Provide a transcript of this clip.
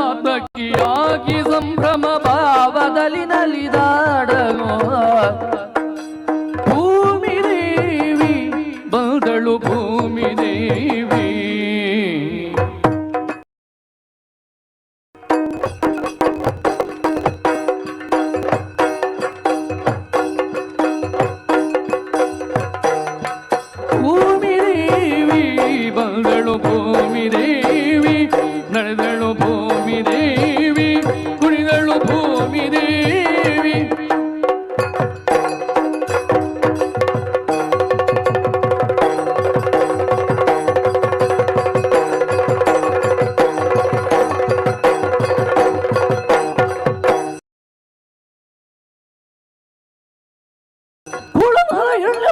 ಪಾವನಾತ್ಮಕಿಯಾಗಿ ಸಂಭ್ರಮ ಭಾವದಲ್ಲಿ ನಲಿದಾಡಲು ಭೂಮಿ ದೇವಿ ಬಂದಳು ಭೂಮಿ ದೇವಿ. ಭೂಮಿ ದೇವಿ ಬಂದಳು ಭೂಮಿ ದೇವಿ ನಡೆದಳು ಭೂಮಿ ದೇವಿ ಕುಣಿದಳು ಭೂಮಿ ದೇವಿ. ಕುಳನಾರಾಯಣ